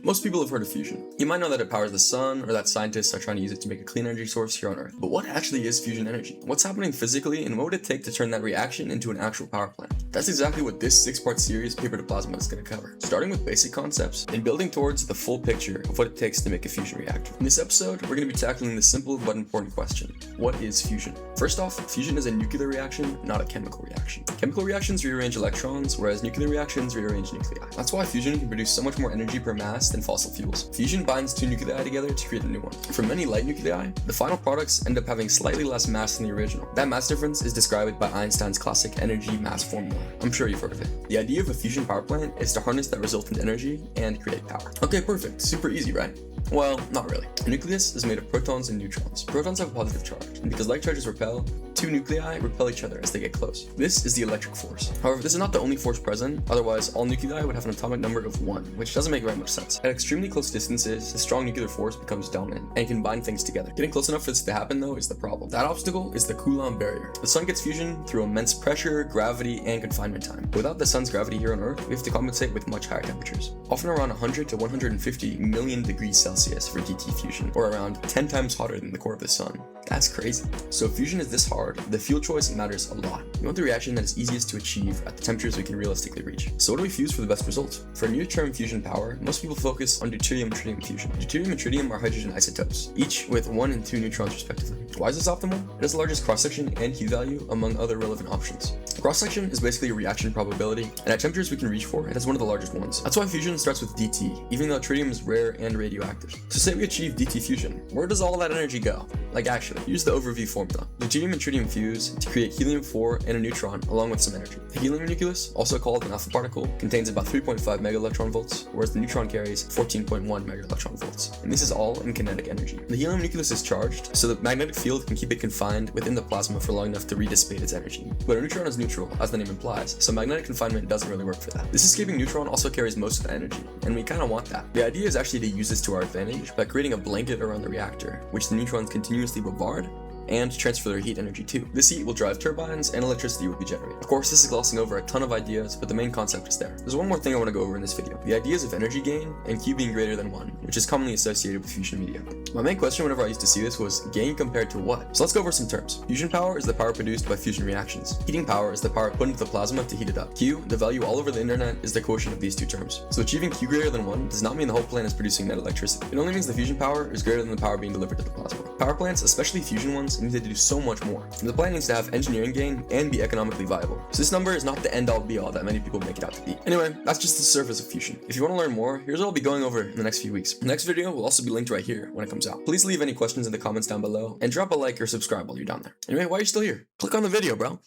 Most people have heard of fusion. You might know that it powers the sun, or that scientists are trying to use it to make a clean energy source here on Earth. But what actually is fusion energy? What's happening physically, and what would it take to turn that reaction into an actual power plant? That's exactly what this 6-part series, Paper to Plasma, is going to cover. Starting with basic concepts, and building towards the full picture of what it takes to make a fusion reactor. In this episode, we're going to be tackling the simple but important question: what is fusion? First off, fusion is a nuclear reaction, not a chemical reaction. Chemical reactions rearrange electrons, whereas nuclear reactions rearrange nuclei. That's why fusion can produce so much more energy per mass than fossil fuels. Fusion binds two nuclei together to create a new one. For many light nuclei, the final products end up having slightly less mass than the original. That mass difference is described by Einstein's classic energy mass formula. I'm sure you've heard of it. The idea of a fusion power plant is to harness that resultant energy and create power. Okay, perfect. Super easy, right? Well, not really. A nucleus is made of protons and neutrons. Protons have a positive charge, and because like charges repel, two nuclei repel each other as they get close. This is the electric force. However, this is not the only force present, otherwise all nuclei would have an atomic number of 1, which doesn't make very much sense. At extremely close distances, the strong nuclear force becomes dominant and can bind things together. Getting close enough for this to happen, though, is the problem. That obstacle is the Coulomb barrier. The sun gets fusion through immense pressure, gravity, and confinement time. Without the sun's gravity here on Earth, we have to compensate with much higher temperatures, often around 100 to 150 million degrees Celsius for DT fusion, or around 10 times hotter than the core of the sun. That's crazy. So if fusion is this hard, the fuel choice matters a lot. We want the reaction that is easiest to achieve at the temperatures we can realistically reach. So what do we fuse for the best results? For near-term fusion power, most people focus on deuterium and tritium fusion. Deuterium and tritium are hydrogen isotopes, each with 1 and 2 neutrons respectively. Why is this optimal? It has the largest cross-section and Q value among other relevant options. Cross-section is basically a reaction probability, and at temperatures we can reach for, it has one of the largest ones. That's why fusion starts with DT, even though tritium is rare and radioactive. So say we achieve DT fusion, where does all that energy go? Like actually, use the overview formula. Deuterium and tritium fuse to create helium-4 and a neutron along with some energy. The helium nucleus, also called an alpha particle, contains about 3.5 megaelectron-volts, whereas the neutron carries 14.1 megaelectron-volts. And this is all in kinetic energy. The helium nucleus is charged, so the magnetic field can keep it confined within the plasma for long enough to redissipate its energy. But a neutron is neutral, as the name implies, so magnetic confinement doesn't really work for that. This escaping neutron also carries most of the energy, and we kinda want that. The idea is actually to use this to our advantage by creating a blanket around the reactor, which the neutrons continuously bombard and transfer their heat energy too. This heat will drive turbines and electricity will be generated. Of course, this is glossing over a ton of ideas, but the main concept is there. There's one more thing I want to go over in this video. The ideas of energy gain and Q being greater than 1, which is commonly associated with fusion media. My main question whenever I used to see this was gain compared to what? So let's go over some terms. Fusion power is the power produced by fusion reactions. Heating power is the power put into the plasma to heat it up. Q, the value all over the internet, is the quotient of these two terms. So achieving Q greater than 1 does not mean the whole plant is producing net electricity. It only means the fusion power is greater than the power being delivered to the plasma. Power plants, especially fusion ones, need to do so much more. And the plant needs to have engineering gain and be economically viable. So this number is not the end all be all that many people make it out to be. Anyway, that's just the surface of fusion. If you want to learn more, here's what I'll be going over in the next few weeks. The next video will also be linked right here when it comes out. Please leave any questions in the comments down below and drop a like or subscribe while you're down there. Anyway, why are you still here? Click on the video, bro.